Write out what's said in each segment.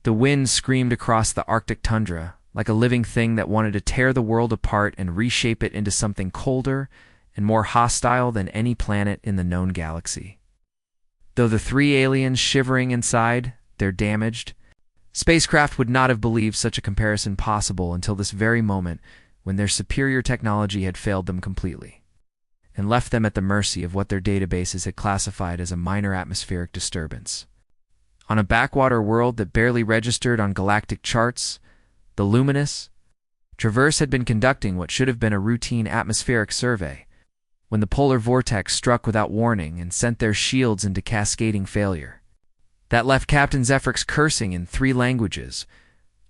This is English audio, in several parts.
The wind screamed across the Arctic tundra, like a living thing that wanted to tear the world apart and reshape it into something colder and more hostile than any planet in the known galaxy. Though the three aliens shivering inside their damaged spacecraft would not have believed such a comparison possible until this very moment, when their superior technology had failed them completely and left them at the mercy of what their databases had classified as a minor atmospheric disturbance. On a backwater world that barely registered on galactic charts, the Luminous Traverse had been conducting what should have been a routine atmospheric survey when the polar vortex struck without warning and sent their shields into cascading failure. That left Captain Zephyrix cursing in 3 languages,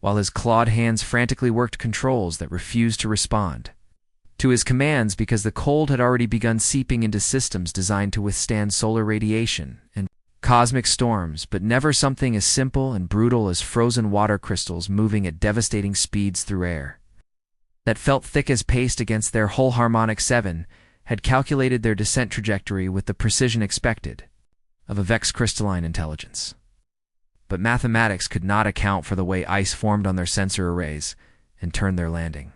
while his clawed hands frantically worked controls that refused to respond to his commands because the cold had already begun seeping into systems designed to withstand solar radiation and cosmic storms, but never something as simple and brutal as frozen water crystals moving at devastating speeds through air that felt thick as paste against their whole harmonic 7 had calculated their descent trajectory with the precision expected of a Vex crystalline intelligence. But mathematics could not account for the way ice formed on their sensor arrays and turned their landing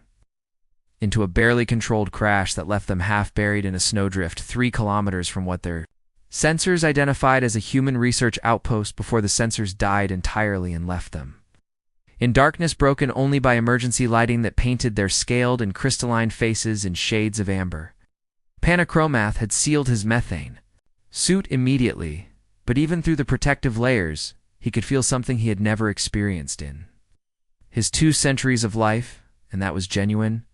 into a barely controlled crash that left them half buried in a snowdrift 3 kilometers from what their sensors identified as a human research outpost before the sensors died entirely and left them in darkness broken only by emergency lighting that painted their scaled and crystalline faces in shades of amber. Panachromath had sealed his methane suit immediately, but even through the protective layers, he could feel something he had never experienced in his 2 centuries of life, and that was genuine,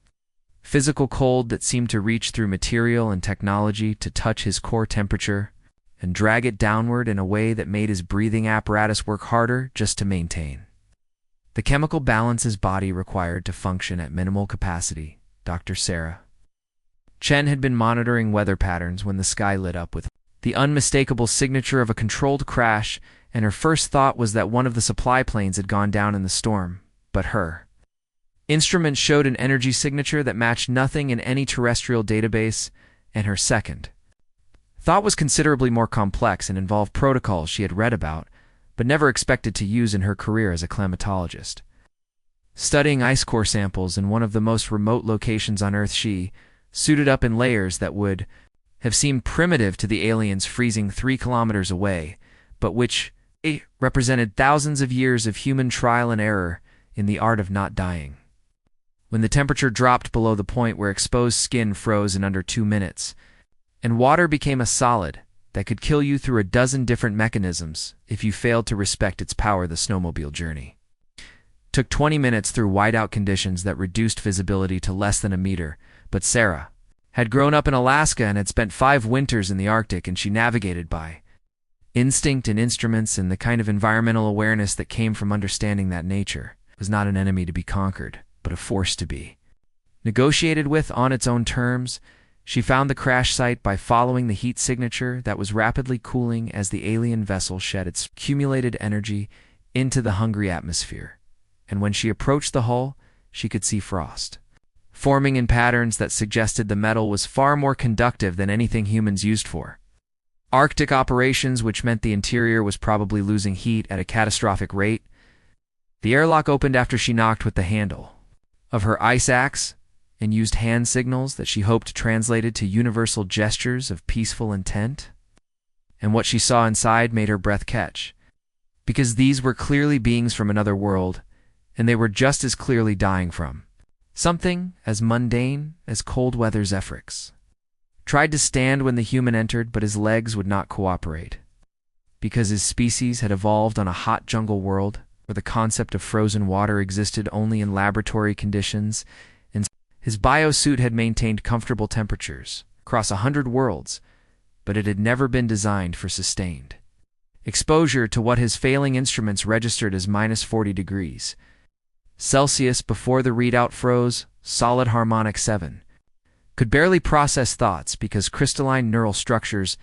physical cold that seemed to reach through material and technology to touch his core temperature and drag it downward in a way that made his breathing apparatus work harder just to maintain the chemical balance his body required to function at minimal capacity. Dr. Sarah Chen had been monitoring weather patterns when the sky lit up with the unmistakable signature of a controlled crash, and her first thought was that one of the supply planes had gone down in the storm, but her instruments showed an energy signature that matched nothing in any terrestrial database, and her second thought was considerably more complex and involved protocols she had read about, but never expected to use in her career as a climatologist. Studying ice core samples in one of the most remote locations on Earth, she suited up in layers that would have seemed primitive to the aliens freezing 3 kilometers away, but which represented thousands of years of human trial and error in the art of not dying. When the temperature dropped below the point where exposed skin froze in under 2 minutes, and water became a solid that could kill you through a dozen different mechanisms if you failed to respect its power, the snowmobile journey took 20 minutes through whiteout conditions that reduced visibility to less than a meter, but Sarah had grown up in Alaska and had spent 5 winters in the Arctic, and she navigated by instinct and instruments and the kind of environmental awareness that came from understanding that nature was not an enemy to be conquered, but a force to be negotiated with on its own terms. She found the crash site by following the heat signature that was rapidly cooling as the alien vessel shed its accumulated energy into the hungry atmosphere, and when she approached the hull, she could see frost forming in patterns that suggested the metal was far more conductive than anything humans used for Arctic operations, which meant the interior was probably losing heat at a catastrophic rate. The airlock opened after she knocked with the handle of her ice axe and used hand signals that she hoped translated to universal gestures of peaceful intent. And what she saw inside made her breath catch, because these were clearly beings from another world, and they were just as clearly dying from something as mundane as cold weather. Zephyrix tried to stand when the human entered, but his legs would not cooperate, because his species had evolved on a hot jungle world where the concept of frozen water existed only in laboratory conditions, and his biosuit had maintained comfortable temperatures across 100 worlds, but it had never been designed for sustained exposure to what his failing instruments registered as -40 degrees Celsius before the readout froze. Solid harmonic 7 could barely process thoughts because crystalline neural structures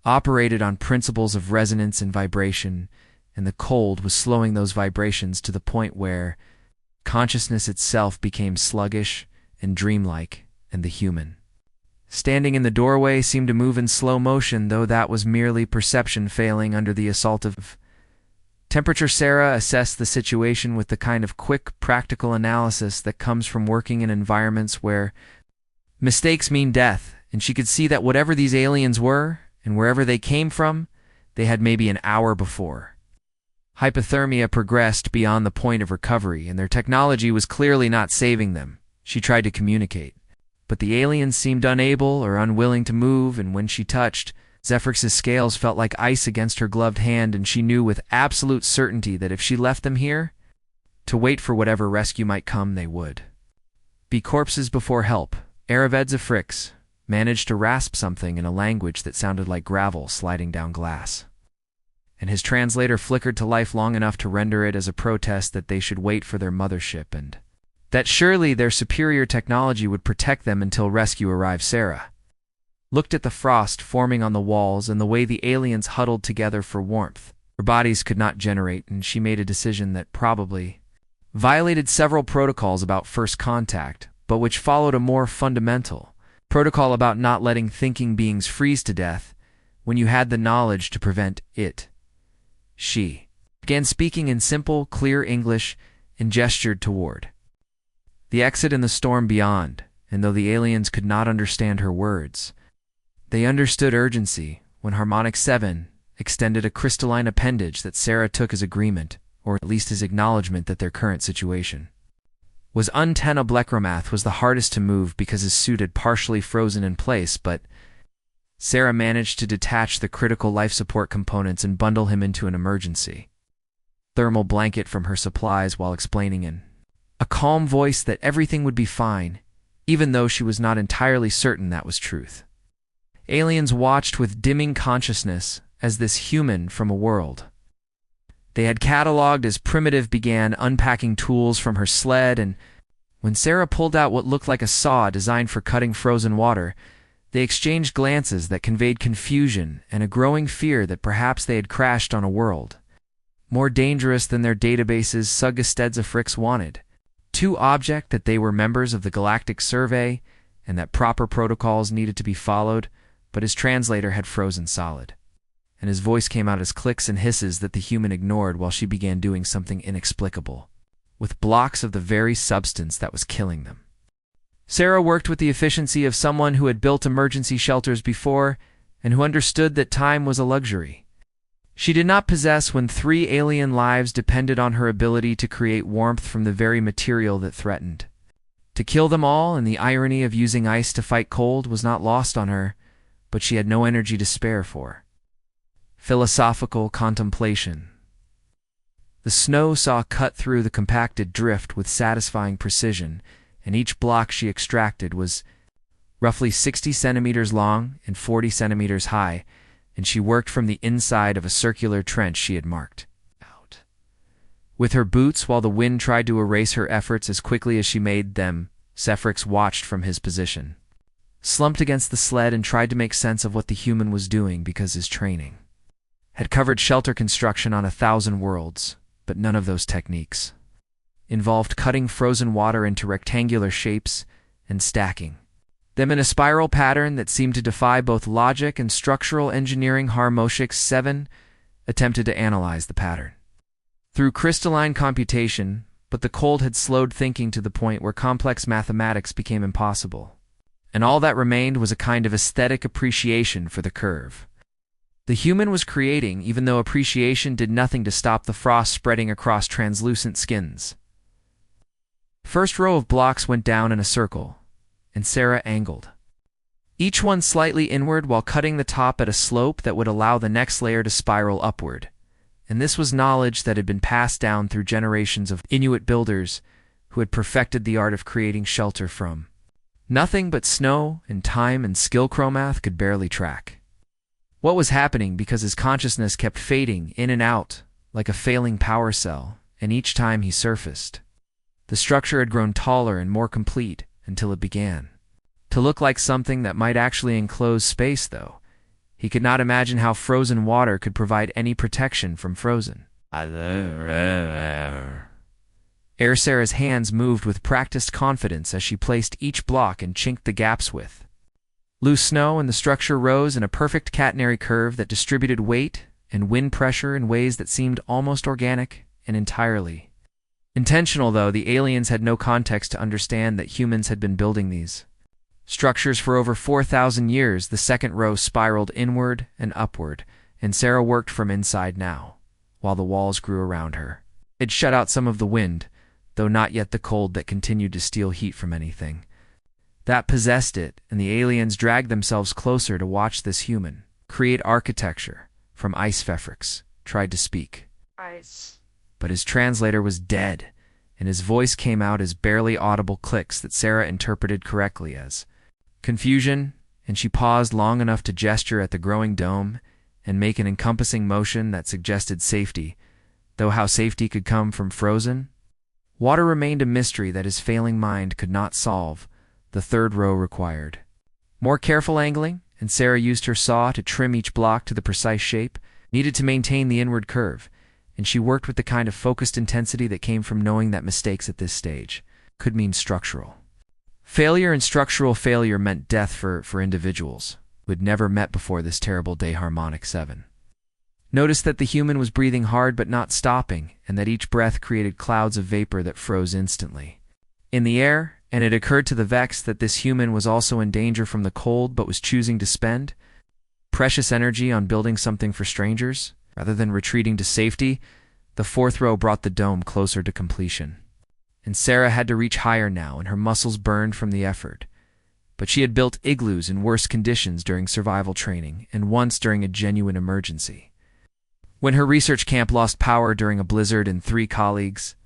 operated on principles of resonance and vibration, and the cold was slowing those vibrations to the point where consciousness itself became sluggish and dreamlike, and the human standing in the doorway seemed to move in slow motion, though that was merely perception failing under the assault of Temperature Sarah assessed the situation with the kind of quick, practical analysis that comes from working in environments where mistakes mean death, and she could see that whatever these aliens were, and wherever they came from, they had maybe an hour before. Hypothermia progressed beyond the point of recovery, and their technology was clearly not saving them. She tried to communicate, but the aliens seemed unable or unwilling to move, and when she touched, Zephyrix's scales felt like ice against her gloved hand, and she knew with absolute certainty that if she left them here, to wait for whatever rescue might come, they would be corpses before help. Aravid Zephyrix managed to rasp something in a language that sounded like gravel sliding down glass, and his translator flickered to life long enough to render it as a protest that they should wait for their mothership and that surely their superior technology would protect them until rescue arrived. Sarah looked at the frost forming on the walls and the way the aliens huddled together for warmth. Her bodies could not generate, and she made a decision that probably violated several protocols about first contact, but which followed a more fundamental protocol about not letting thinking beings freeze to death when you had the knowledge to prevent it. She began speaking in simple, clear English and gestured toward the exit in the storm beyond, and though the aliens could not understand her words, they understood urgency when Harmonic 7 extended a crystalline appendage that Sarah took as agreement, or at least as acknowledgement that their current situation was untenna. Blecromath was the hardest to move because his suit had partially frozen in place, but Sarah managed to detach the critical life support components and bundle him into an emergency thermal blanket from her supplies while explaining in a calm voice that everything would be fine, even though she was not entirely certain that was truth. Aliens watched with dimming consciousness as this human from a world they had cataloged as primitive began unpacking tools from her sled, and when Sarah pulled out what looked like a saw designed for cutting frozen water, they exchanged glances that conveyed confusion and a growing fear that perhaps they had crashed on a world more dangerous than their databases Suggestedzafrix wanted. To object that they were members of the Galactic Survey and that proper protocols needed to be followed, but his translator had frozen solid, and his voice came out as clicks and hisses that the human ignored while she began doing something inexplicable with blocks of the very substance that was killing them. Sarah worked with the efficiency of someone who had built emergency shelters before and who understood that time was a luxury she did not possess when 3 alien lives depended on her ability to create warmth from the very material that threatened to kill them all, and the irony of using ice to fight cold was not lost on her, but she had no energy to spare for philosophical contemplation. The snow saw cut through the compacted drift with satisfying precision, and each block she extracted was roughly 60 centimeters long and 40 centimeters high, and she worked from the inside of a circular trench she had marked out with her boots while the wind tried to erase her efforts as quickly as she made them. Zephyrix watched from his position, slumped against the sled, and tried to make sense of what the human was doing because his training had covered shelter construction on 1,000 worlds, but none of those techniques involved cutting frozen water into rectangular shapes and stacking them in a spiral pattern that seemed to defy both logic and structural engineering. Harmonic 7 attempted to analyze the pattern through crystalline computation, but the cold had slowed thinking to the point where complex mathematics became impossible, and all that remained was a kind of aesthetic appreciation for the curve the human was creating, even though appreciation did nothing to stop the frost spreading across translucent skins. First row of blocks went down in a circle, and Sarah angled each one slightly inward while cutting the top at a slope that would allow the next layer to spiral upward, and this was knowledge that had been passed down through generations of Inuit builders who had perfected the art of creating shelter from nothing but snow and time and skill Chromath could barely track what was happening because his consciousness kept fading in and out like a failing power cell, and each time he surfaced, the structure had grown taller and more complete until it began to look like something that might actually enclose space, though he could not imagine how frozen water could provide any protection from frozen air. Sarah's hands moved with practiced confidence as she placed each block and chinked the gaps with loose snow, and the structure rose in a perfect catenary curve that distributed weight and wind pressure in ways that seemed almost organic and entirely intentional. Though the aliens had no context to understand that humans had been building these structures for over 4,000 years, the second row spiraled inward and upward, and Sarah worked from inside now, while the walls grew around her. It shut out some of the wind, though not yet the cold that continued to steal heat from anything that possessed it, and the aliens dragged themselves closer to watch this human create architecture from Ice Fefrix tried to speak. Ice. But his translator was dead, and his voice came out as barely audible clicks that Sarah interpreted correctly as confusion, and she paused long enough to gesture at the growing dome and make an encompassing motion that suggested safety, though how safety could come from frozen water remained a mystery that his failing mind could not solve. The third row required more careful angling, and Sarah used her saw to trim each block to the precise shape needed to maintain the inward curve, and she worked with the kind of focused intensity that came from knowing that mistakes at this stage could mean structural failure, and structural failure meant death for individuals who had never met before this terrible day. Harmonic 7 noticed that the human was breathing hard but not stopping, and that each breath created clouds of vapor that froze instantly in the air, and it occurred to the Vex that this human was also in danger from the cold but was choosing to spend precious energy on building something for strangers rather than retreating to safety. The fourth row brought the dome closer to completion, and Sarah had to reach higher now, and her muscles burned from the effort. But she had built igloos in worse conditions during survival training, and once during a genuine emergency, when her research camp lost power during a blizzard, and 3 colleagues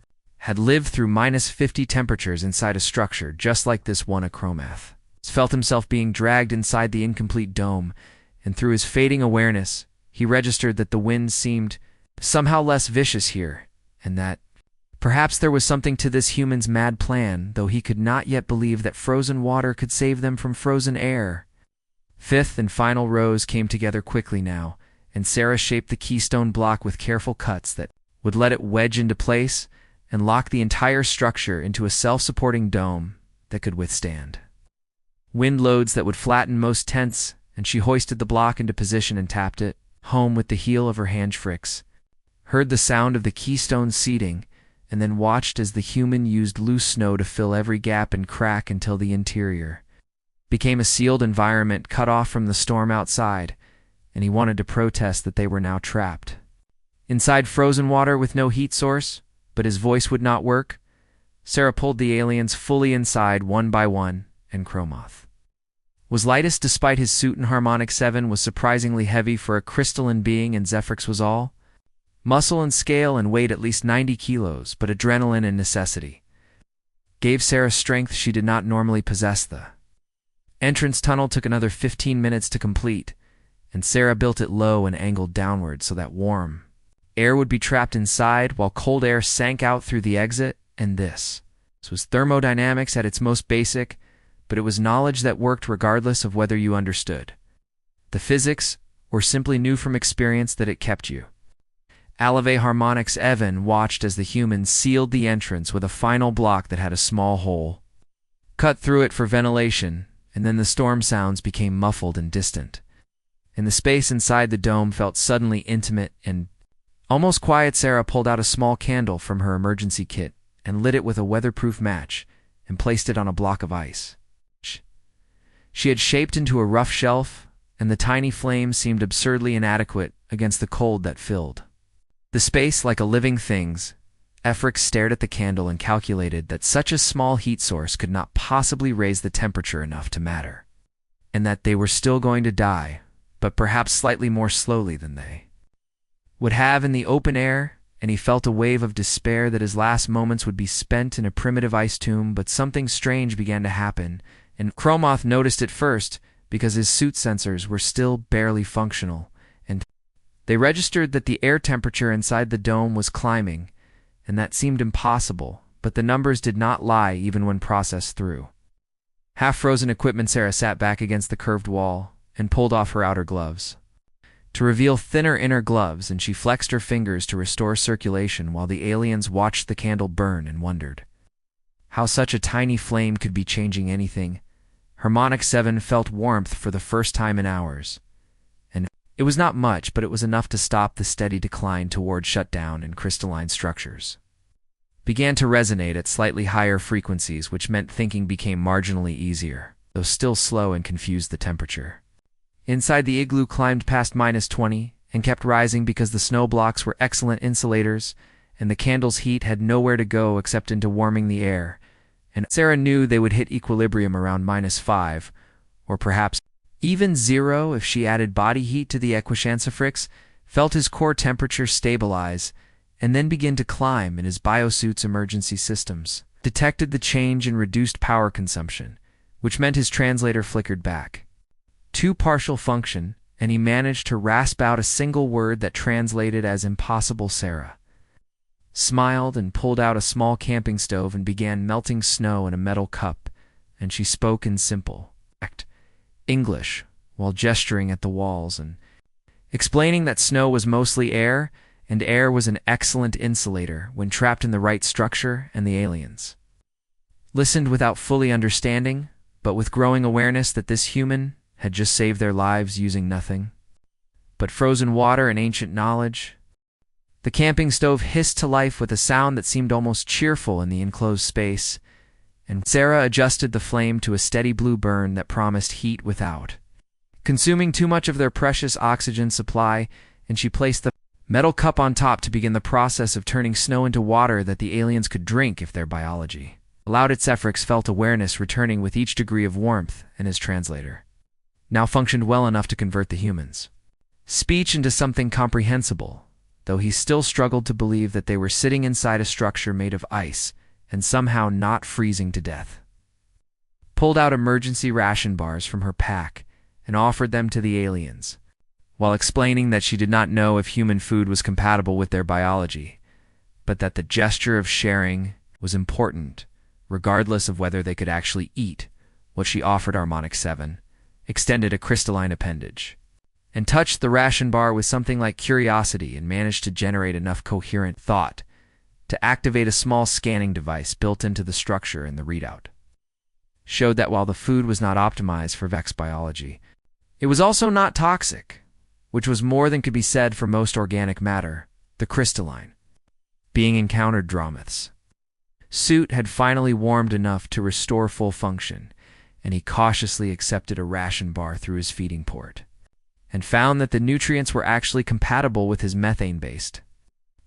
had lived through -50 temperatures inside a structure just like this one. Achromath felt himself being dragged inside the incomplete dome, and through his fading awareness, he registered that the wind seemed somehow less vicious here, and that perhaps there was something to this human's mad plan, though he could not yet believe that frozen water could save them from frozen air. Fifth and final rows came together quickly now, and Sarah shaped the keystone block with careful cuts that would let it wedge into place and lock the entire structure into a self-supporting dome that could withstand wind loads that would flatten most tents, and she hoisted the block into position and tapped it home with the heel of her hand. Fricks heard the sound of the keystone seating, and then watched as the human used loose snow to fill every gap and crack until the interior became a sealed environment cut off from the storm outside, and he wanted to protest that they were now trapped inside frozen water with no heat source, but his voice would not work. Sarah pulled the aliens fully inside one by one, and Chromoth was lightest despite his suit, and Harmonic 7 was surprisingly heavy for a crystalline being, and Zephrix was all muscle and scale and weighed at least 90 kilos, but adrenaline and necessity gave Sarah strength she did not normally possess. The entrance tunnel took another 15 minutes to complete, and Sarah built it low and angled downward so that warm air would be trapped inside while cold air sank out through the exit. And this was thermodynamics at its most basic, but it was knowledge that worked regardless of whether you understood the physics or simply knew from experience that it kept you. Alave Harmonix Evan watched as the humans sealed the entrance with a final block that had a small hole cut through it for ventilation, and then the storm sounds became muffled and distant, and the space inside the dome felt suddenly intimate and almost quiet. Sarah pulled out a small candle from her emergency kit and lit it with a weatherproof match and placed it on a block of ice she had shaped into a rough shelf, and the tiny flame seemed absurdly inadequate against the cold that filled the space like a living thing's. Efrix stared at the candle and calculated that such a small heat source could not possibly raise the temperature enough to matter, and that they were still going to die, but perhaps slightly more slowly than they would have in the open air, and he felt a wave of despair that his last moments would be spent in a primitive ice tomb. But something strange began to happen, and Chromoth noticed it first because his suit sensors were still barely functional, and they registered that the air temperature inside the dome was climbing, and that seemed impossible, but the numbers did not lie even when processed through half-frozen equipment. Sarah sat back against the curved wall and pulled off her outer gloves to reveal thinner inner gloves, and she flexed her fingers to restore circulation while the aliens watched the candle burn and wondered how such a tiny flame could be changing anything. Harmonic 7 felt warmth for the first time in hours, and It was not much, but it was enough to stop the steady decline toward shutdown and crystalline structures. Began to resonate at slightly higher frequencies, which meant thinking became marginally easier, though still slow and confused the temperature. Inside the igloo climbed past -20 and kept rising because the snow blocks were excellent insulators, and the candle's heat had nowhere to go except into warming the air, and Sarah knew they would hit equilibrium around -5, or perhaps even 0 if she added body heat to the Equishancifrix, felt his core temperature stabilize, and then begin to climb in his biosuit's emergency systems. Detected the change in reduced power consumption, which meant his translator flickered back. To partial function, and he managed to rasp out a single word that translated as impossible Sarah. Smiled and pulled out a small camping stove and began melting snow in a metal cup, and she spoke in simple English while gesturing at the walls and explaining that snow was mostly air, and air was an excellent insulator when trapped in the right structure and the aliens. Listened without fully understanding, but with growing awareness that this human had just saved their lives using nothing but frozen water and ancient knowledge. The camping stove hissed to life with a sound that seemed almost cheerful in the enclosed space, and Sarah adjusted the flame to a steady blue burn that promised heat without consuming too much of their precious oxygen supply, and she placed the metal cup on top to begin the process of turning snow into water that the aliens could drink if their biology allowed. Its Efrix felt awareness returning with each degree of warmth, and his translator now functioned well enough to convert the humans' speech into something comprehensible, though he still struggled to believe that they were sitting inside a structure made of ice and somehow not freezing to death. Pulled out emergency ration bars from her pack and offered them to the aliens, while explaining that she did not know if human food was compatible with their biology, but that the gesture of sharing was important, regardless of whether they could actually eat what she offered. Harmonic 7 extended a crystalline appendage and touched the ration bar with something like curiosity and managed to generate enough coherent thought to activate a small scanning device built into the structure, and the readout showed that while the food was not optimized for Vex biology, it was also not toxic, which was more than could be said for most organic matter, the crystalline being encountered. Dromuth's suit had finally warmed enough to restore full function, and he cautiously accepted a ration bar through his feeding port, and found that the nutrients were actually compatible with his methane-based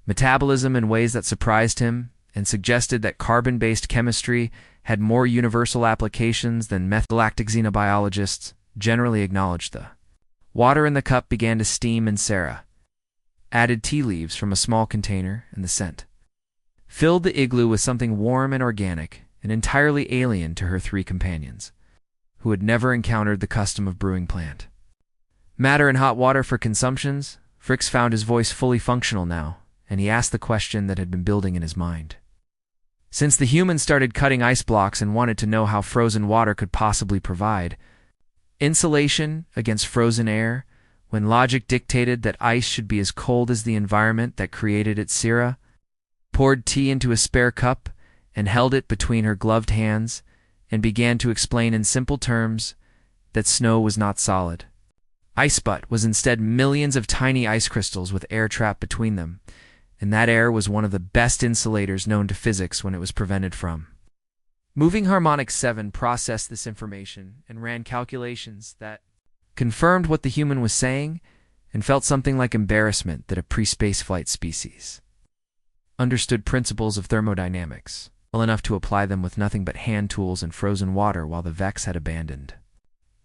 metabolism in ways that surprised him, and suggested that carbon-based chemistry had more universal applications than galactic xenobiologists generally acknowledged. The water in the cup began to steam, and Sarah added tea leaves from a small container, and the scent filled the igloo with something warm and organic and entirely alien to her 3 companions, who had never encountered the custom of brewing plant matter in hot water for consumptions. Frix found his voice fully functional now, and he asked the question that had been building in his mind. Since the humans started cutting ice blocks and wanted to know how frozen water could possibly provide insulation against frozen air, when logic dictated that ice should be as cold as the environment that created it, Sarah poured tea into a spare cup and held it between her gloved hands and began to explain in simple terms that snow was not solid. Ice butt was instead millions of tiny ice crystals with air trapped between them, and that air was one of the best insulators known to physics when it was prevented from moving. Harmonic 7 processed this information and ran calculations that confirmed what the human was saying, and felt something like embarrassment that a pre-spaceflight species understood principles of thermodynamics well enough to apply them with nothing but hand tools and frozen water, while the Vex had abandoned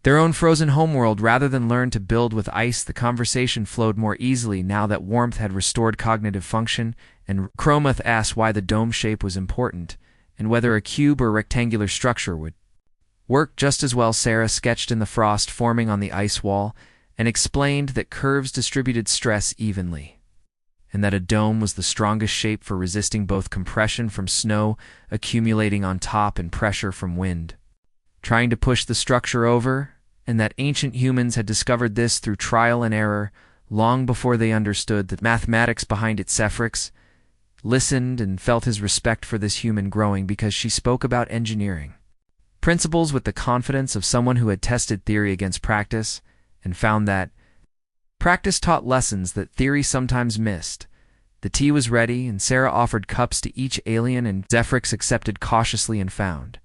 their own frozen homeworld rather than learn to build with ice. The conversation flowed more easily now that warmth had restored cognitive function, and Chromoth asked why the dome shape was important, and whether a cube or rectangular structure would work just as well. Sarah sketched in the frost forming on the ice wall and explained that curves distributed stress evenly, and that a dome was the strongest shape for resisting both compression from snow accumulating on top and pressure from wind trying to push the structure over, and that ancient humans had discovered this through trial and error long before they understood the mathematics behind its Efrix. Listened and felt his respect for this human growing because she spoke about engineering principles with the confidence of someone who had tested theory against practice and found that Practice taught lessons that theory sometimes missed. The tea was ready, and Sarah offered cups to each alien, and Zephyrix accepted cautiously and found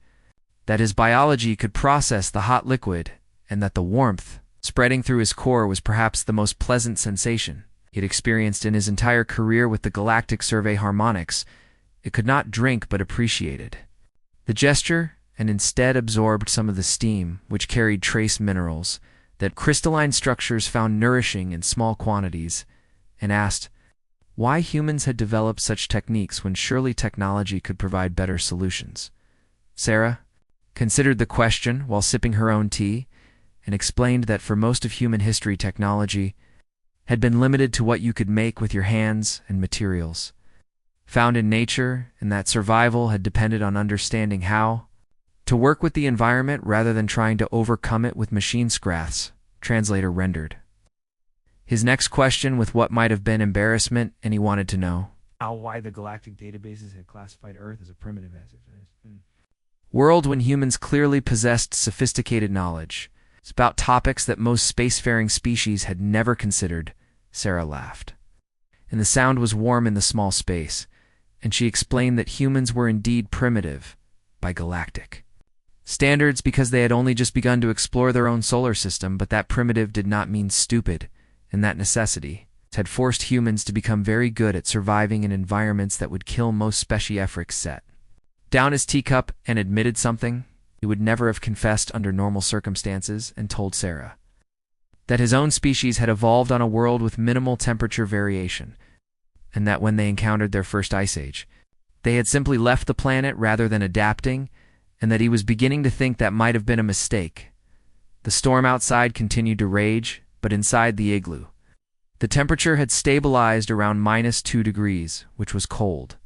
that his biology could process the hot liquid, and that the warmth spreading through his core was perhaps the most pleasant sensation he had experienced in his entire career with the Galactic Survey harmonics. It could not drink but appreciated the gesture, and instead absorbed some of the steam, which carried trace minerals, that crystalline structures found nourishing in small quantities, and asked why humans had developed such techniques when surely technology could provide better solutions. Sarah considered the question while sipping her own tea, and explained that for most of human history, technology had been limited to what you could make with your hands and materials found in nature, and that survival had depended on understanding how to work with the environment rather than trying to overcome it with machine scraps, translator rendered. His next question with what might have been embarrassment, and he wanted to know why the galactic databases had classified Earth as a primitive as it is. World when humans clearly possessed sophisticated knowledge. It's about topics that most spacefaring species had never considered. Sarah laughed, and the sound was warm in the small space, and she explained that humans were indeed primitive by galactic standards because they had only just begun to explore their own solar system, but that primitive did not mean stupid, and that necessity had forced humans to become very good at surviving in environments that would kill most speciefrics set down his teacup and admitted something he would never have confessed under normal circumstances, and told Sarah that his own species had evolved on a world with minimal temperature variation, and that when they encountered their first ice age, they had simply left the planet rather than adapting, and that he was beginning to think that might have been a mistake. The storm outside continued to rage, but inside the igloo, the temperature had stabilized around -2 degrees, which was cold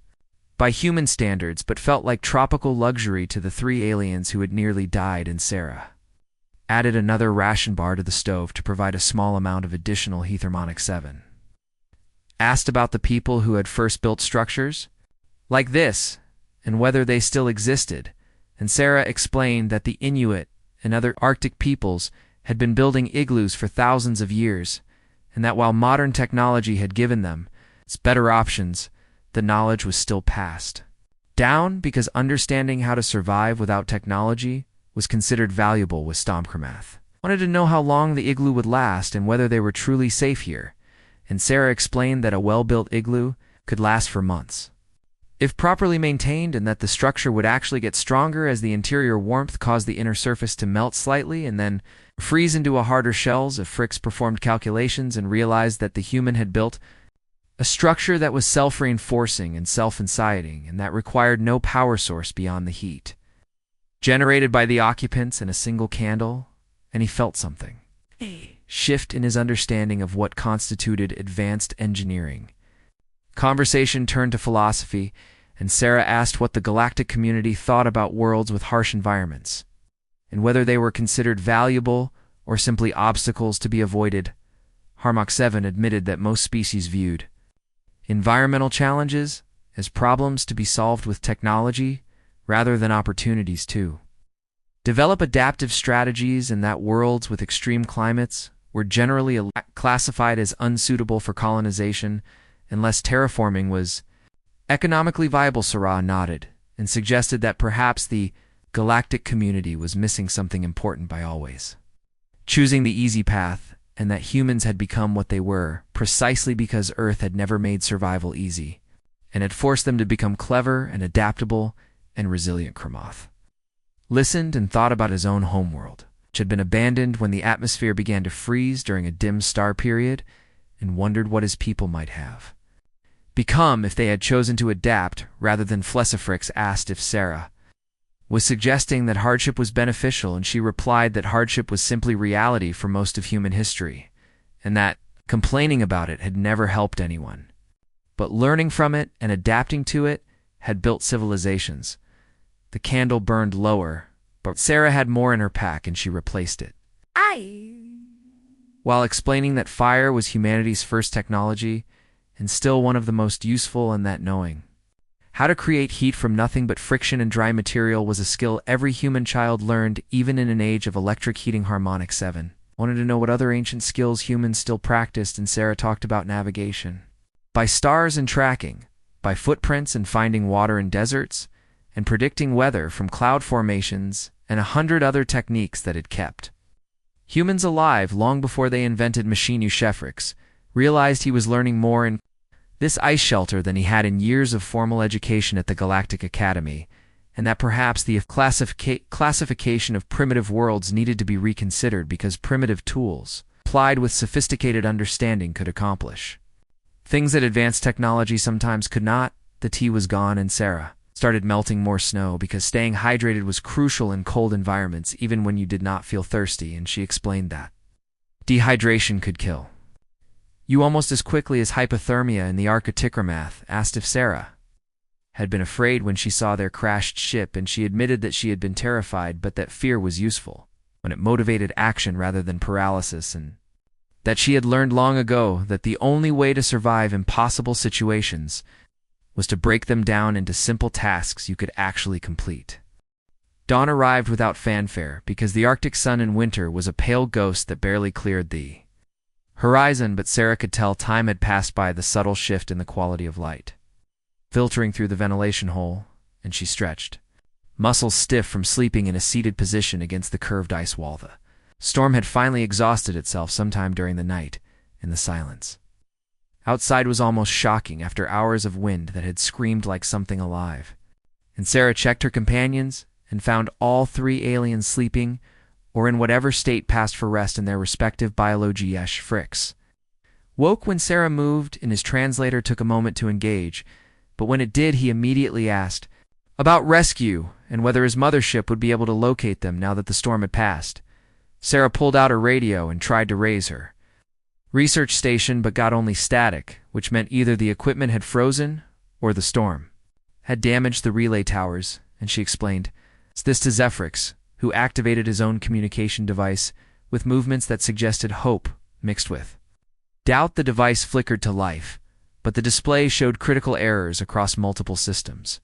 by human standards, but felt like tropical luxury to the 3 aliens who had nearly died, and Sarah added another ration bar to the stove to provide a small amount of additional Hethermonic 7. Asked about the people who had first built structures like this, and whether they still existed, and Sarah explained that the Inuit and other Arctic peoples had been building igloos for thousands of years, and that while modern technology had given them better options, the knowledge was still passed down because understanding how to survive without technology was considered valuable. With Stomkramath wanted to know how long the igloo would last and whether they were truly safe here, and Sarah explained that a well-built igloo could last for months if properly maintained, and that the structure would actually get stronger as the interior warmth caused the inner surface to melt slightly and then freeze into a harder shells if Fricks performed calculations and realized that the human had built a structure that was self-reinforcing and self-inciting, and that required no power source beyond the heat generated by the occupants and a single candle, and he felt something shift in his understanding of what constituted advanced engineering. Conversation turned to philosophy, and Sarah asked what the galactic community thought about worlds with harsh environments, and whether they were considered valuable or simply obstacles to be avoided. Harmok 7 admitted that most species viewed environmental challenges as problems to be solved with technology rather than opportunities to develop adaptive strategies, and that worlds with extreme climates were generally classified as unsuitable for colonization unless terraforming was economically viable. Sarah nodded and suggested that perhaps the galactic community was missing something important by always choosing the easy path, and that humans had become what they were precisely because Earth had never made survival easy and had forced them to become clever and adaptable and resilient. Kramoth listened and thought about his own homeworld, which had been abandoned when the atmosphere began to freeze during a dim star period, and wondered what his people might have become if they had chosen to adapt rather than Flessifrix asked if Sarah was suggesting that hardship was beneficial, and she replied that hardship was simply reality for most of human history, and that complaining about it had never helped anyone. But learning from it and adapting to it had built civilizations. The candle burned lower, but Sarah had more in her pack and she replaced it. While explaining that fire was humanity's first technology, and still one of the most useful, and that knowing how to create heat from nothing but friction and dry material was a skill every human child learned even in an age of electric heating. Harmonic 7 Wanted to know what other ancient skills humans still practiced, and Sarah talked about navigation. By stars and tracking, by footprints and finding water in deserts, and predicting weather from cloud formations, and 100 other techniques that had kept humans alive long before they invented machine HFYs, realized he was learning more in this ice shelter than he had in years of formal education at the Galactic Academy, and that perhaps the classification of primitive worlds needed to be reconsidered because primitive tools, applied with sophisticated understanding, could accomplish things that advanced technology sometimes could not. The tea was gone, and Sarah started melting more snow because staying hydrated was crucial in cold environments even when you did not feel thirsty, and she explained that dehydration could kill you almost as quickly as hypothermia. In the Architikramath asked if Sarah had been afraid when she saw their crashed ship, and she admitted that she had been terrified, but that fear was useful when it motivated action rather than paralysis, and that she had learned long ago that the only way to survive impossible situations was to break them down into simple tasks you could actually complete. Dawn arrived without fanfare because the Arctic sun in winter was a pale ghost that barely cleared the horizon, but Sarah could tell time had passed by the subtle shift in the quality of light filtering through the ventilation hole, and she stretched, muscles stiff from sleeping in a seated position against the curved ice wall. The storm had finally exhausted itself sometime during the night in the silence. Outside was almost shocking after hours of wind that had screamed like something alive, and Sarah checked her companions and found all 3 aliens sleeping or in whatever state passed for rest in their respective biology fricks. Woke when Sarah moved, and his translator took a moment to engage, but when it did, he immediately asked about rescue and whether his mothership would be able to locate them now that the storm had passed. Sarah pulled out her radio and tried to raise her research station, but got only static, which meant either the equipment had frozen or the storm had damaged the relay towers, and she explained this to Zephrix, who activated his own communication device with movements that suggested hope mixed with doubt. The device flickered to life, but the display showed critical errors across multiple systems,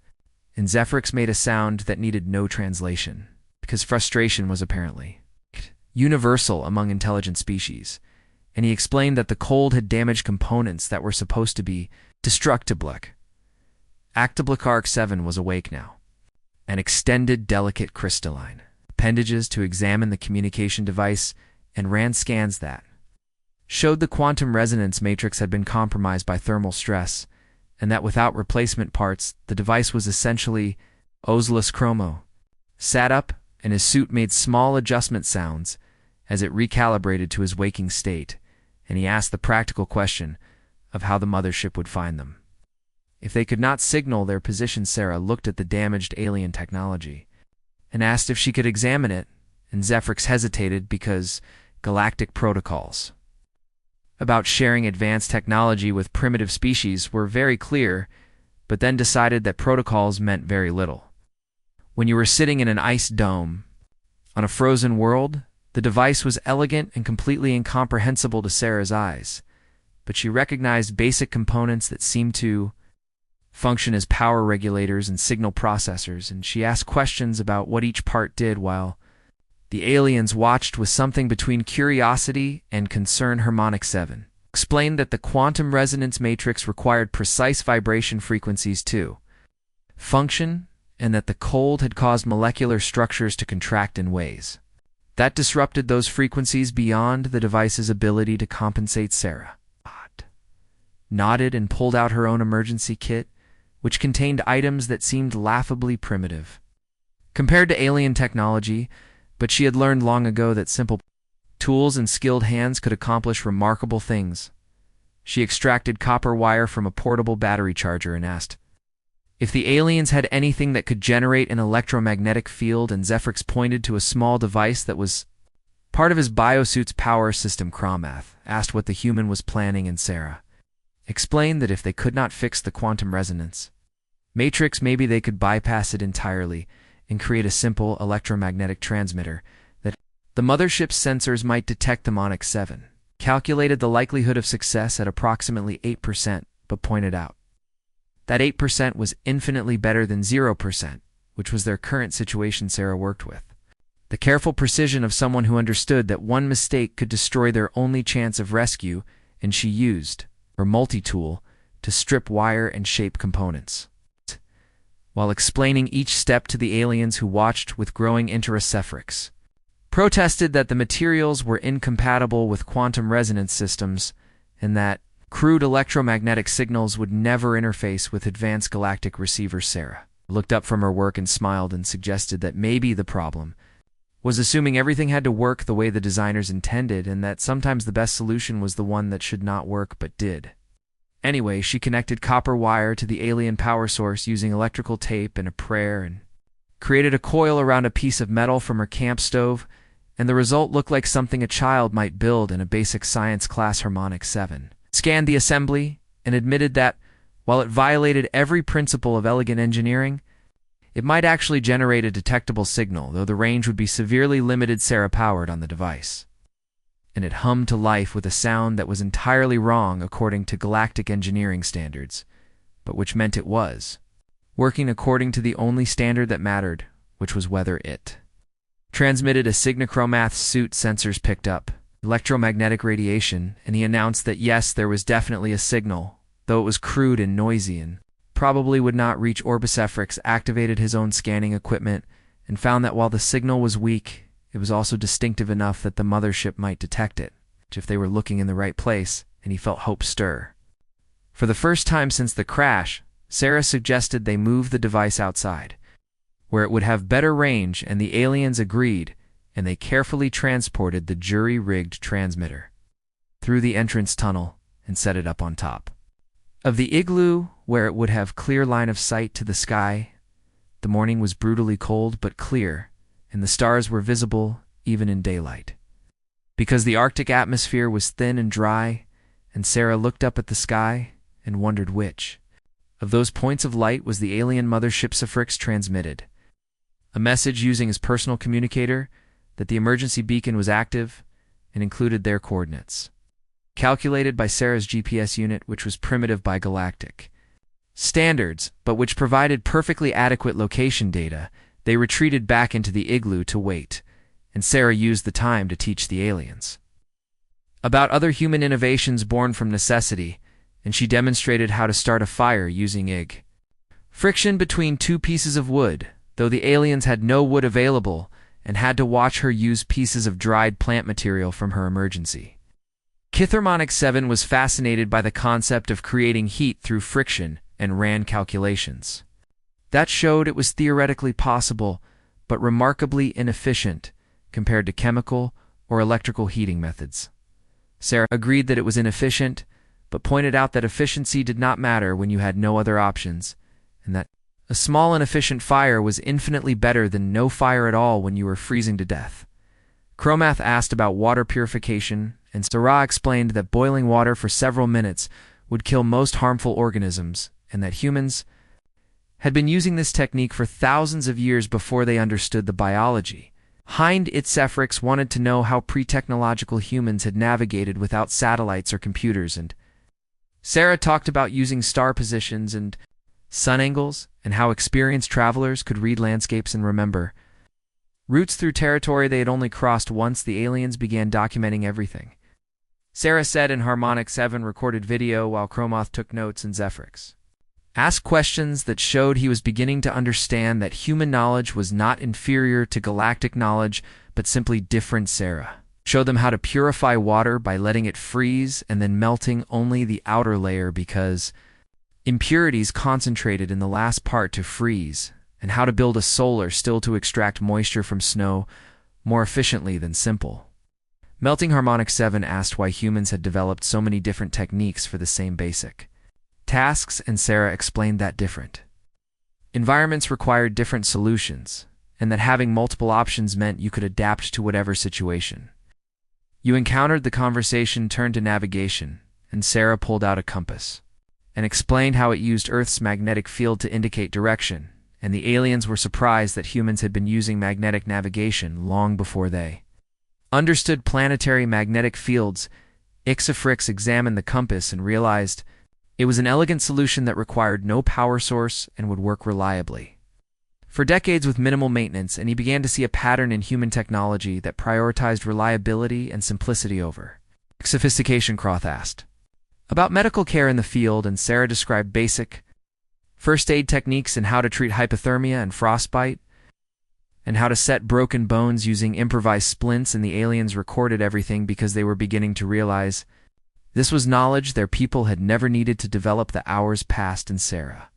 and Zephrix made a sound that needed no translation, because frustration was apparently universal among intelligent species, and he explained that the cold had damaged components that were supposed to be destructible. Actoblicaric 7 was awake now, and extended delicate crystalline appendages to examine the communication device and ran scans that showed the quantum resonance matrix had been compromised by thermal stress, and that without replacement parts, the device was essentially Ozelus Chromo. Sat up, and his suit made small adjustment sounds as it recalibrated to his waking state, and he asked the practical question of how the mothership would find them. If they could not signal their position, Sarah looked at the damaged alien technology and asked if she could examine it, and Zephrix hesitated because galactic protocols about sharing advanced technology with primitive species were very clear, but then decided that protocols meant very little. When you were sitting in an ice dome on a frozen world, the device was elegant and completely incomprehensible to Sarah's eyes, but she recognized basic components that seemed to function as power regulators and signal processors, and she asked questions about what each part did while the aliens watched with something between curiosity and concern. Harmonic 7 explained that the quantum resonance matrix required precise vibration frequencies to function, and that the cold had caused molecular structures to contract in ways that disrupted those frequencies beyond the device's ability to compensate. Sarah nodded and pulled out her own emergency kit, which contained items that seemed laughably primitive compared to alien technology, but she had learned long ago that simple tools and skilled hands could accomplish remarkable things. She extracted copper wire from a portable battery charger and asked if the aliens had anything that could generate an electromagnetic field, and Zephrix pointed to a small device that was part of his biosuit's power system. Cromath asked what the human was planning, and Sarah explained that if they could not fix the quantum resonance matrix, maybe they could bypass it entirely and create a simple electromagnetic transmitter that the mothership's sensors might detect. The Mnemonic 7 calculated the likelihood of success at approximately 8%, but pointed out that 8% was infinitely better than 0%, which was their current situation. Sarah worked with The careful precision of someone who understood that one mistake could destroy their only chance of rescue, and she used her multi-tool to strip wire and shape components, while explaining each step to the aliens who watched with growing interest. Protested that the materials were incompatible with quantum resonance systems and that crude electromagnetic signals would never interface with advanced galactic receivers. Sarah looked up from her work and smiled and suggested that maybe the problem was assuming everything had to work the way the designers intended, and that sometimes the best solution was the one that should not work but did. Anyway, she connected copper wire to the alien power source using electrical tape and a prayer, and created a coil around a piece of metal from her camp stove, and the result looked like something a child might build in a basic science class. Harmonic 7 scanned the assembly and admitted that, while it violated every principle of elegant engineering, it might actually generate a detectable signal, though the range would be severely limited. Sarah powered on the device, and it hummed to life with a sound that was entirely wrong according to galactic engineering standards, but which meant it was working according to the only standard that mattered, which was whether it transmitted a signochromath suit. Sensors picked up electromagnetic radiation, and he announced that yes, there was definitely a signal, though it was crude and noisy and probably would not reach Orbis. Activated his own scanning equipment and found that while the signal was weak, it was also distinctive enough that the mothership might detect it, if they were looking in the right place, and he felt hope stir. For the first time since the crash, Sarah suggested they move the device outside, where it would have better range, and the aliens agreed, and they carefully transported the jury-rigged transmitter through the entrance tunnel and set it up on top of the Igloo, where it would have clear line of sight to the sky. The morning was brutally cold but clear, and the stars were visible even in daylight, because the Arctic atmosphere was thin and dry, and Sarah looked up at the sky and wondered which of those points of light was the alien mothership. SciFrix transmitted a message using his personal communicator that the emergency beacon was active and included their coordinates, calculated by Sarah's GPS unit, which was primitive by galactic standards, but which provided perfectly adequate location data. They retreated back into the Igloo to wait, and Sarah used the time to teach the aliens about other human innovations born from necessity, and she demonstrated how to start a fire using friction between two pieces of wood, though the aliens had no wood available and had to watch her use pieces of dried plant material from her emergency. Harmonic 7 was fascinated by the concept of creating heat through friction and ran calculations that showed it was theoretically possible, but remarkably inefficient compared to chemical or electrical heating methods. Sarah agreed that it was inefficient, but pointed out that efficiency did not matter when you had no other options, and that a small and efficient fire was infinitely better than no fire at all when you were freezing to death. Chromath asked about water purification, and Sarah explained that boiling water for several minutes would kill most harmful organisms, and that humans had been using this technique for thousands of years before they understood the biology. Hind Itzefrix wanted to know how pre-technological humans had navigated without satellites or computers, and Sarah talked about using star positions and sun angles, and how experienced travelers could read landscapes and remember routes through territory they had only crossed once. The aliens began documenting everything Sarah said, and Harmonic 7 recorded video while Chromoth took notes, and Zephrix asked questions that showed he was beginning to understand that human knowledge was not inferior to galactic knowledge, but simply different. Sarah showed them how to purify water by letting it freeze and then melting only the outer layer because impurities concentrated in the last part to freeze, and how to build a solar still to extract moisture from snow more efficiently than simple melting. Harmonic 7 asked why humans had developed so many different techniques for the same basic tasks, and Sarah explained that different environments required different solutions, and that having multiple options meant you could adapt to whatever situation you encountered. The conversation turned to navigation, and Sarah pulled out a compass and explained how it used Earth's magnetic field to indicate direction, and the aliens were surprised that humans had been using magnetic navigation long before they understood planetary magnetic fields. Ixafrix examined the compass and realized it was an elegant solution that required no power source and would work reliably for decades with minimal maintenance, and he began to see a pattern in human technology that prioritized reliability and simplicity over sophistication. Croth asked about medical care in the field, and Sarah described basic first aid techniques and how to treat hypothermia and frostbite, and how to set broken bones using improvised splints, and the aliens recorded everything because they were beginning to realize this was knowledge their people had never needed to develop. The hours passed, and Sarah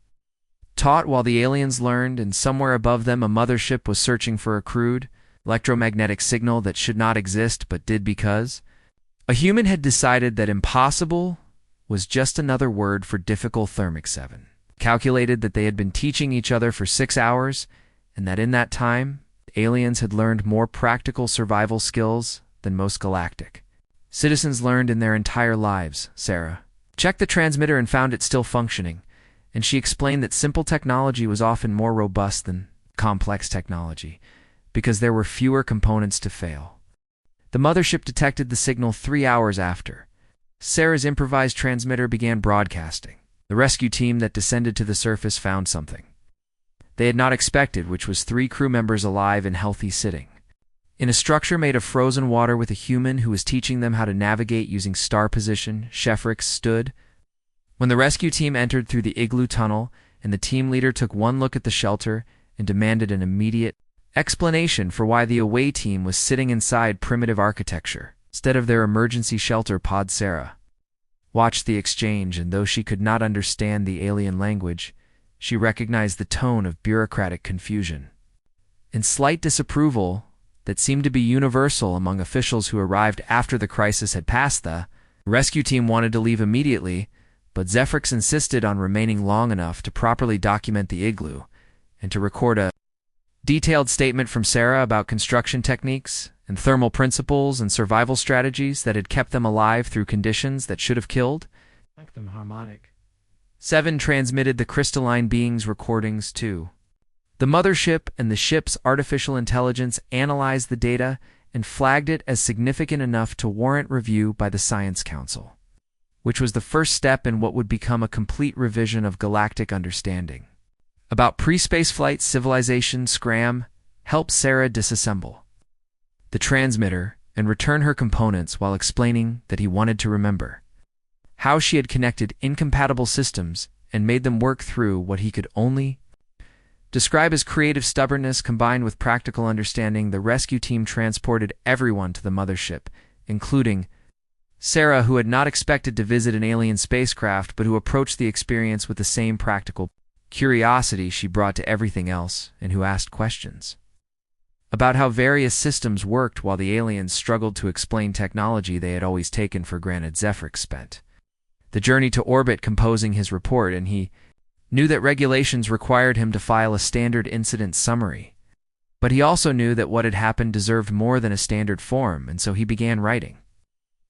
taught while the aliens learned, and somewhere above them a mothership was searching for a crude, electromagnetic signal that should not exist but did because a human had decided that impossible was just another word for difficult. Thermic 7 calculated that they had been teaching each other for 6 hours, and that in that time, aliens had learned more practical survival skills than most galactic citizens learned in their entire lives. Sarah checked the transmitter and found it still functioning, and she explained that simple technology was often more robust than complex technology because there were fewer components to fail. The mothership detected the signal 3 hours after Sarah's improvised transmitter began broadcasting. The rescue team that descended to the surface found something they had not expected, which was 3 crew members alive and healthy, sitting in a structure made of frozen water with a human who was teaching them how to navigate using star position. Shefrix stood when the rescue team entered through the Igloo tunnel, and the team leader took one look at the shelter and demanded an immediate explanation for why the away team was sitting inside primitive architecture instead of their emergency shelter pod. Sarah watched the exchange, and though she could not understand the alien language, she recognized the tone of bureaucratic confusion and slight disapproval that seemed to be universal among officials who arrived after the crisis had passed. The rescue team wanted to leave immediately, but Zephrix insisted on remaining long enough to properly document the Igloo and to record a detailed statement from Sarah about construction techniques and thermal principles and survival strategies that had kept them alive through conditions that should have killed. Like them harmonic. 7 transmitted the crystalline beings' recordings too. The mothership and the ship's artificial intelligence analyzed the data and flagged it as significant enough to warrant review by the Science Council, which was the first step in what would become a complete revision of galactic understanding. About pre-spaceflight civilization, Scram helped Sarah disassemble the transmitter and return her components while explaining that he wanted to remember how she had connected incompatible systems and made them work through what he could only describe as creative stubbornness combined with practical understanding. The rescue team transported everyone to the mothership, including Sarah, who had not expected to visit an alien spacecraft but who approached the experience with the same practical curiosity she brought to everything else, and who asked questions about how various systems worked while the aliens struggled to explain technology they had always taken for granted. Zephrix spent the journey to orbit composing his report, and he knew that regulations required him to file a standard incident summary. But he also knew that what had happened deserved more than a standard form, and so he began writing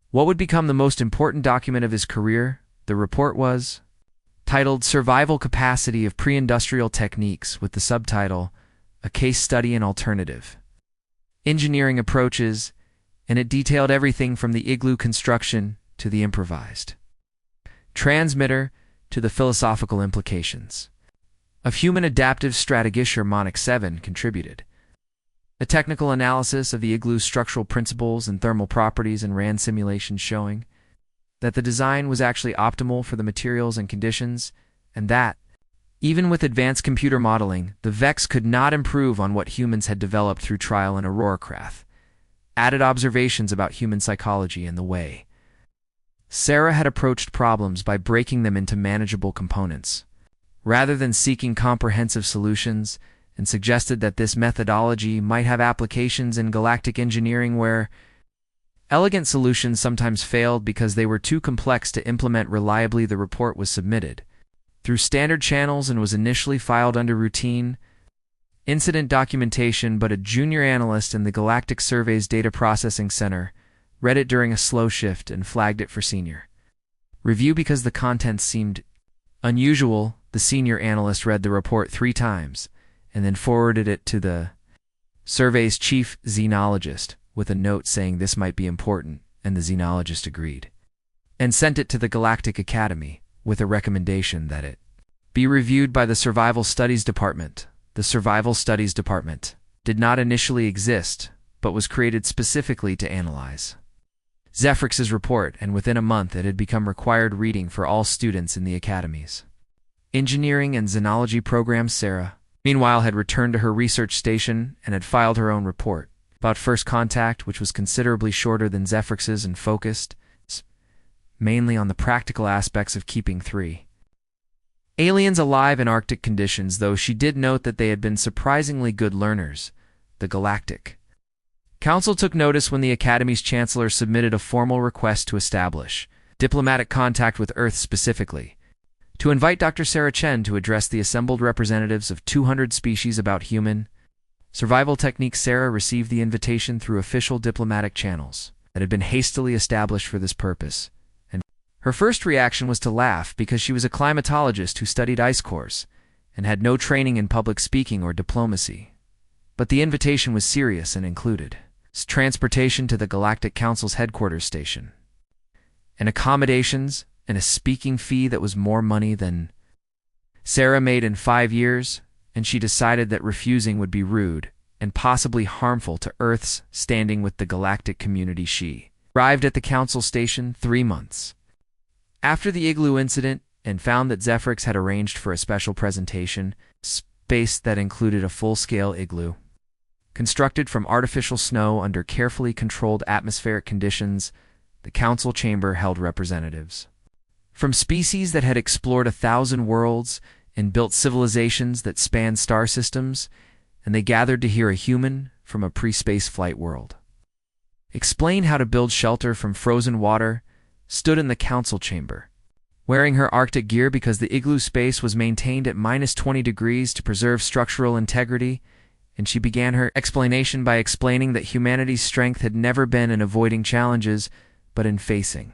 what would become the most important document of his career. The report was titled Survival Capacity of Pre-Industrial Techniques, with the subtitle A Case Study in Alternative Engineering Approaches, and it detailed everything from the Igloo construction to the improvised transmitter to the philosophical implications of human adaptive strategy. Harmonic 7 contributed a technical analysis of the Igloo's structural principles and thermal properties and ran simulations showing that the design was actually optimal for the materials and conditions, and that, even with advanced computer modeling, the Vex could not improve on what humans had developed through trial and error. Added observations about human psychology and the way Sarah had approached problems by breaking them into manageable components, rather than seeking comprehensive solutions, and suggested that this methodology might have applications in galactic engineering where elegant solutions sometimes failed because they were too complex to implement reliably. The report was submitted through standard channels and was initially filed under routine incident documentation, but a junior analyst in the Galactic Survey's Data Processing Center read it during a slow shift and flagged it for senior review because the contents seemed unusual. The senior analyst read the report 3 times and then forwarded it to the survey's chief xenologist with a note saying this might be important, and the xenologist agreed, and sent it to the Galactic Academy with a recommendation that it be reviewed by the Survival Studies Department. the Survival Studies Department, did not initially exist, but was created specifically to analyze Zephrix's report, and within a month it had become required reading for all students in the academies. Engineering and Xenology programs. Sarah, meanwhile, had returned to her research station and had filed her own report about First Contact, which was considerably shorter than Zephrix's and focused mainly on the practical aspects of keeping 3 aliens alive in Arctic conditions, though she did note that they had been surprisingly good learners. The Galactic Council took notice when the Academy's Chancellor submitted a formal request to establish diplomatic contact with Earth, specifically to invite Dr. Sarah Chen to address the assembled representatives of 200 species about human survival techniques. Sarah received the invitation through official diplomatic channels that had been hastily established for this purpose, and her first reaction was to laugh because she was a climatologist who studied ice cores and had no training in public speaking or diplomacy. But the invitation was serious and included transportation to the Galactic Council's headquarters station, and accommodations, and a speaking fee that was more money than Sarah made in 5 years, and she decided that refusing would be rude and possibly harmful to Earth's standing with the galactic community. She arrived at the council station 3 months after the Igloo incident and found that Zephrix had arranged for a special presentation space that included a full-scale igloo constructed from artificial snow under carefully controlled atmospheric conditions. The council chamber held representatives from species that had explored 1,000 worlds and built civilizations that spanned star systems, and they gathered to hear a human from a pre-space flight world explain how to build shelter from frozen water. Stood in the council chamber, wearing her Arctic gear because the igloo space was maintained at -20 degrees to preserve structural integrity, and she began her explanation by explaining that humanity's strength had never been in avoiding challenges, but in facing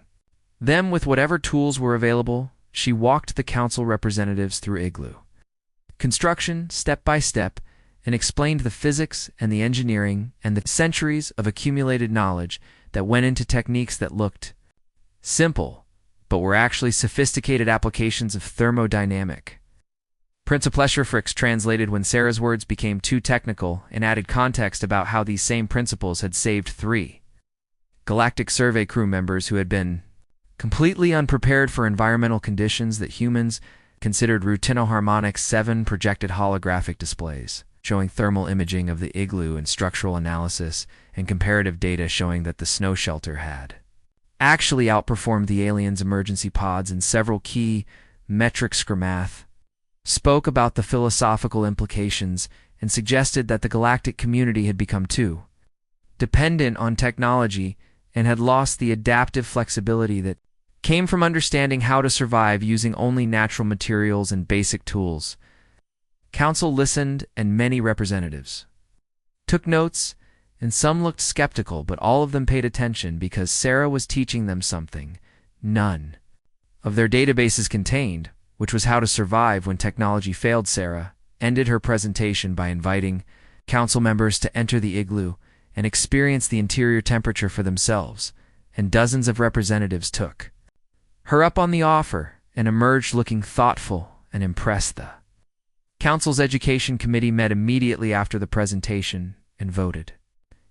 them with whatever tools were available. She walked the council representatives through igloo construction step by step and explained the physics and the engineering and the centuries of accumulated knowledge that went into techniques that looked simple, but were actually sophisticated applications of thermodynamic principles. Fricks translated when Sarah's words became too technical and added context about how these same principles had saved 3 Galactic Survey crew members who had been completely unprepared for environmental conditions that humans considered routinoharmonic. 7 projected holographic displays showing thermal imaging of the igloo and structural analysis and comparative data showing that the snow shelter had actually outperformed the aliens' emergency pods in several key metrics. Math spoke about the philosophical implications and suggested that the galactic community had become too dependent on technology and had lost the adaptive flexibility that came from understanding how to survive using only natural materials and basic tools. Council listened, and many representatives took notes, and some looked skeptical, but all of them paid attention because Sarah was teaching them something none of their databases contained, which was how to survive when technology failed. Sarah ended her presentation by inviting council members to enter the igloo and experience the interior temperature for themselves, and dozens of representatives took her up on the offer and emerged looking thoughtful and impressed. The council's education committee met immediately after the presentation and voted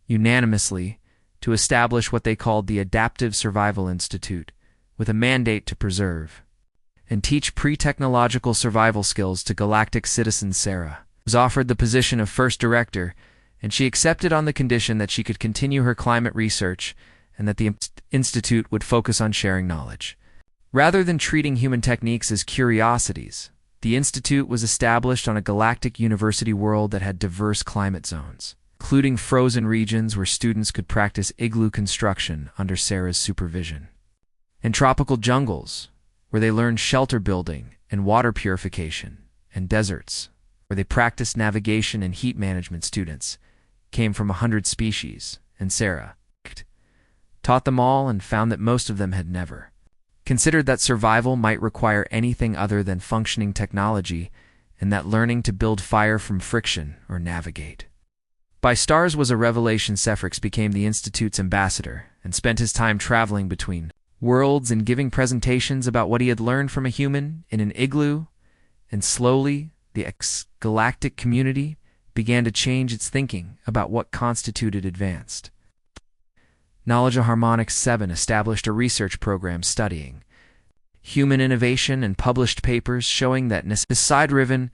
unanimously to establish what they called the Adaptive Survival Institute, with a mandate to preserve and teach pre-technological survival skills to galactic citizens. Sarah was offered the position of first director, and she accepted on the condition that she could continue her climate research and that the institute would focus on sharing knowledge. Rather than treating human techniques as curiosities, the institute was established on a galactic university world that had diverse climate zones, including frozen regions where students could practice igloo construction under Sarah's supervision, and tropical jungles where they learned shelter building and water purification, and deserts where they practiced navigation and heat management. Students came from 100 species, and Sarah taught them all and found that most of them had never considered that survival might require anything other than functioning technology, and that learning to build fire from friction or navigate by stars was a revelation. Zephrix became the institute's ambassador and spent his time traveling between worlds and giving presentations about what he had learned from a human in an igloo, and slowly the galactic community began to change its thinking about what constituted advanced. Knowledge of Harmonics 7 established a research program studying human innovation and published papers showing that necessity-driven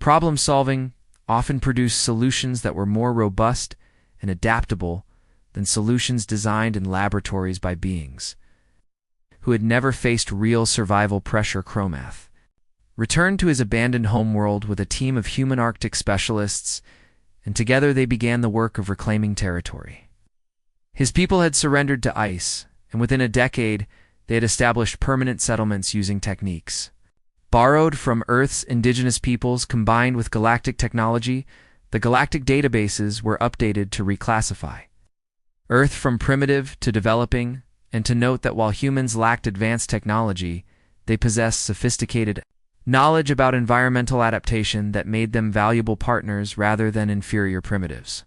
problem-solving often produced solutions that were more robust and adaptable than solutions designed in laboratories by beings who had never faced real survival pressure. Chromath returned to his abandoned homeworld with a team of human Arctic specialists, and together they began the work of reclaiming territory. His people had surrendered to ice, and within a decade they had established permanent settlements using techniques borrowed from Earth's indigenous peoples. Combined with galactic technology, the galactic databases were updated to reclassify Earth from primitive to developing, and to note that while humans lacked advanced technology, they possessed sophisticated knowledge about environmental adaptation that made them valuable partners rather than inferior primitives.